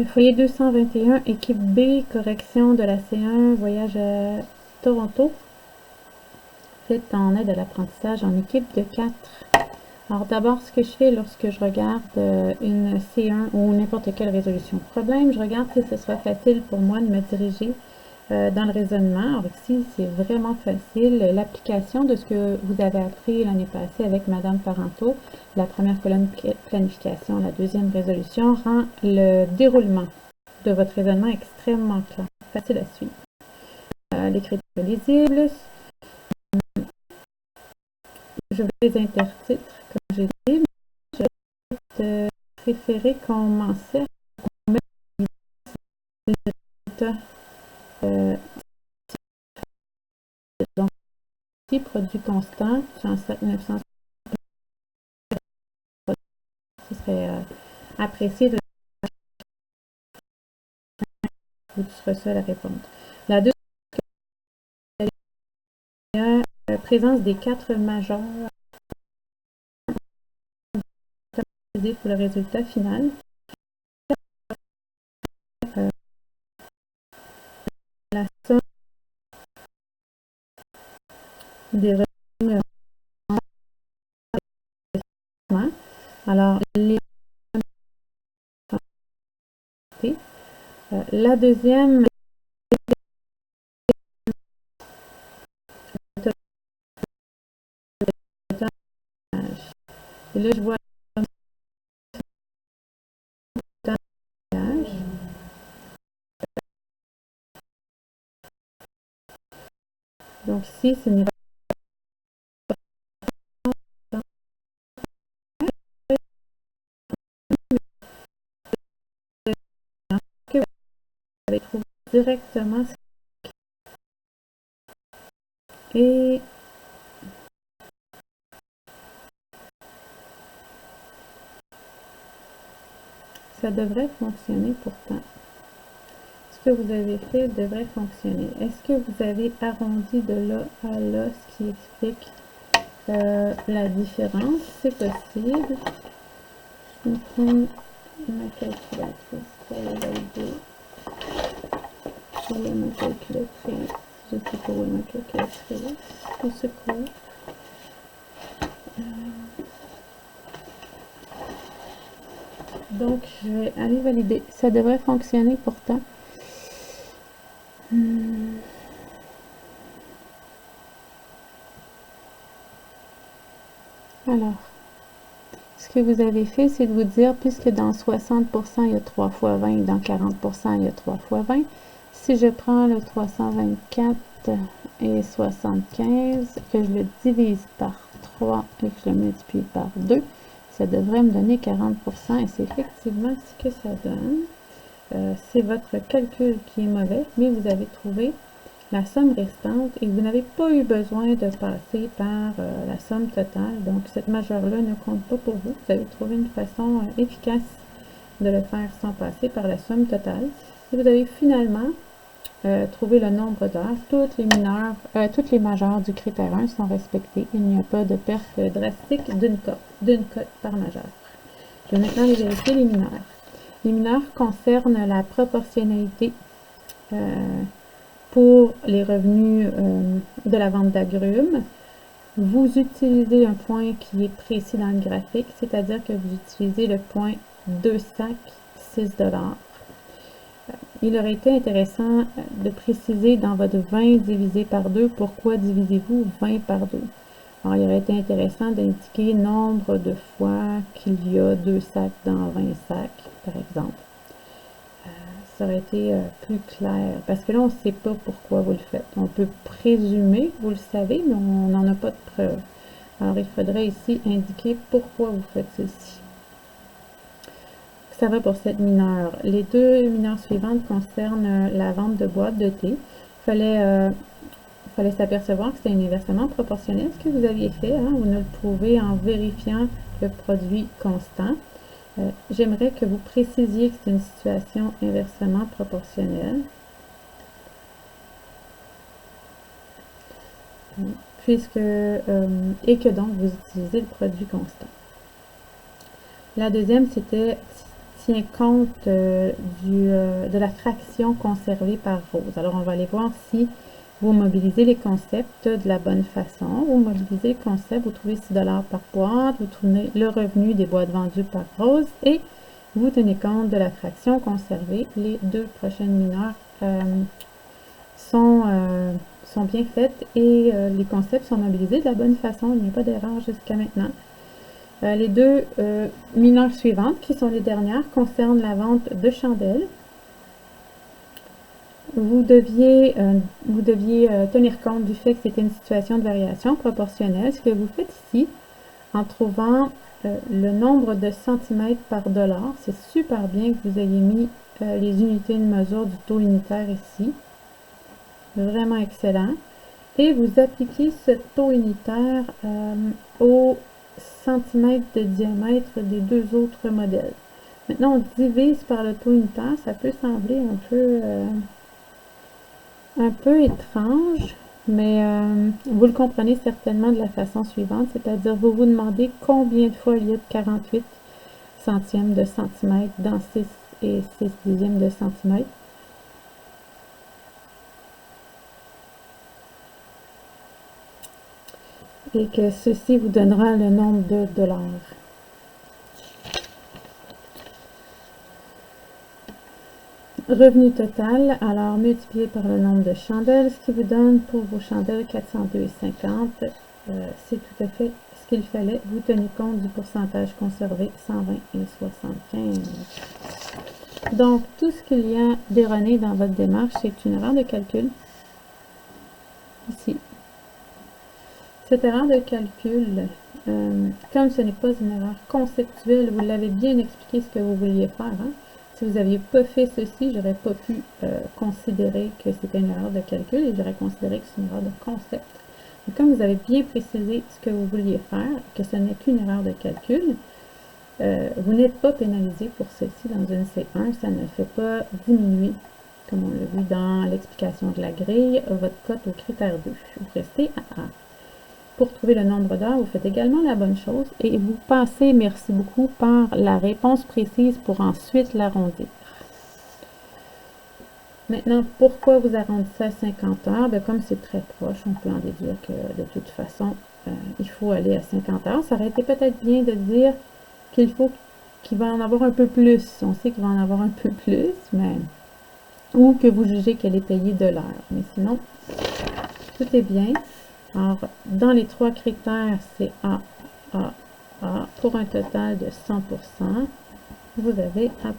Foyer 221, équipe B, correction de la C1, voyage à Toronto. Faites en aide à l'apprentissage en équipe de 4. Alors d'abord, ce que je fais lorsque je regarde une C1 ou n'importe quelle résolution de problème, je regarde si ce sera facile pour moi de me diriger dans le raisonnement. Alors ici, c'est vraiment facile. L'application de ce que vous avez appris l'année passée avec Madame Parenteau, la première colonne planification, la deuxième résolution, rend le déroulement de votre raisonnement extrêmement clair, facile à suivre. L'écriture lisible, je les intertitre comme j'ai dit, mais je préférer qu'on m'en serve pour mettre le résultat. Donc, ici, produit constant, en 900, ce serait apprécié de vous serez seul à répondre. La deuxième, présence des 4 majeurs pour le résultat final. La somme des revenus. Alors, la deuxième, et là je vois donc ici ce n'est que vous avez trouvé directement et ça devrait fonctionner pourtant. Ce que vous avez fait devrait fonctionner. Est-ce que vous avez arrondi de là à là, ce qui explique la différence? C'est possible. Je vais prendre ma calculatrice pour le valider. Où est ma calculatrice? Je sais pas où est ma calculatrice. Au secours. Donc, je vais aller valider. Ça devrait fonctionner pourtant. Alors, ce que vous avez fait, c'est de vous dire, puisque dans 60%, il y a 3 fois 20 et dans 40%, il y a 3 fois 20, si je prends le 324 et 75, que je le divise par 3 et que je le multiplie par 2, ça devrait me donner 40%, et c'est effectivement ce que ça donne. C'est votre calcul qui est mauvais, mais vous avez trouvé la somme restante et vous n'avez pas eu besoin de passer par la somme totale. Donc, cette majeure-là ne compte pas pour vous. Vous avez trouvé une façon efficace de le faire sans passer par la somme totale. Et vous avez finalement trouvé le nombre d'heures. Toutes les majeures du critère 1 sont respectées. Il n'y a pas de perte drastique d'une cote par majeure. Je vais maintenant aller vérifier les mineurs. Les mineurs concernent la proportionnalité pour les revenus de la vente d'agrumes. Vous utilisez un point qui est précis dans le graphique, c'est-à-dire que vous utilisez le point 2 sacs, 6 $. Il aurait été intéressant de préciser dans votre 20 divisé par 2, pourquoi divisez-vous 20 par 2. Alors, il aurait été intéressant d'indiquer nombre de fois qu'il y a 2 sacs dans 20 sacs, par exemple. Ça aurait été plus clair. Parce que là, on ne sait pas pourquoi vous le faites. On peut présumer, vous le savez, mais on n'en a pas de preuve. Alors, il faudrait ici indiquer pourquoi vous faites ceci. Ça va pour cette mineure. Les 2 mineures suivantes concernent la vente de boîtes de thé. Il fallait s'apercevoir que c'était un inversement proportionnel, ce que vous aviez fait. Hein? Vous nous le prouvez en vérifiant le produit constant. J'aimerais que vous précisiez que c'est une situation inversement proportionnelle. Et que donc vous utilisez le produit constant. La deuxième, c'était tient compte de la fraction conservée par rose. Alors, on va aller voir si vous mobilisez les concepts de la bonne façon. Vous mobilisez les concepts, vous trouvez 6 $ par boîte, vous trouvez le revenu des boîtes vendues par rose et vous tenez compte de la fraction conservée. Les deux prochaines mineures sont bien faites et les concepts sont mobilisés de la bonne façon. Il n'y a pas d'erreur jusqu'à maintenant. Les deux mineures suivantes, qui sont les dernières, concernent la vente de chandelles. Vous deviez tenir compte du fait que c'était une situation de variation proportionnelle. Ce que vous faites ici, en trouvant le nombre de centimètres par dollar, c'est super bien que vous ayez mis les unités de mesure du taux unitaire ici. Vraiment excellent. Et vous appliquez ce taux unitaire au centimètre de diamètre des deux autres modèles. Maintenant, on divise par le taux unitaire. Ça peut sembler un peu étrange, mais vous le comprenez certainement de la façon suivante, c'est-à-dire vous vous demandez combien de fois il y a de 48 centièmes de centimètre dans 6 et 6 dixièmes de centimètre. Et que ceci vous donnera le nombre de dollars. Revenu total, alors multiplié par le nombre de chandelles, ce qui vous donne pour vos chandelles 402,50. C'est tout à fait ce qu'il fallait. Vous tenez compte du pourcentage conservé, 120 et 75. Donc, tout ce qu'il y a d'erroné dans votre démarche, c'est une erreur de calcul. Ici. Cette erreur de calcul, comme ce n'est pas une erreur conceptuelle, vous l'avez bien expliqué ce que vous vouliez faire. Hein? Si vous n'aviez pas fait ceci, je n'aurais pas pu considérer que c'était une erreur de calcul et j'aurais considéré que c'est une erreur de concept. Mais comme vous avez bien précisé ce que vous vouliez faire, que ce n'est qu'une erreur de calcul, vous n'êtes pas pénalisé pour ceci dans une C1. Ça ne fait pas diminuer, comme on l'a vu dans l'explication de la grille, votre cote au critère 2. Vous restez à A. Pour trouver le nombre d'heures, vous faites également la bonne chose et vous passez, merci beaucoup, par la réponse précise pour ensuite l'arrondir. Maintenant, pourquoi vous arrondissez à 50 heures? Bien, comme c'est très proche, on peut en déduire que de toute façon, il faut aller à 50 heures. Ça aurait été peut-être bien de dire qu'il va en avoir un peu plus. On sait qu'il va en avoir un peu plus, mais ou que vous jugez qu'elle est payée de l'heure. Mais sinon, tout est bien. Alors, dans les trois critères, c'est A, A, A, pour un total de 100%. Vous avez A+.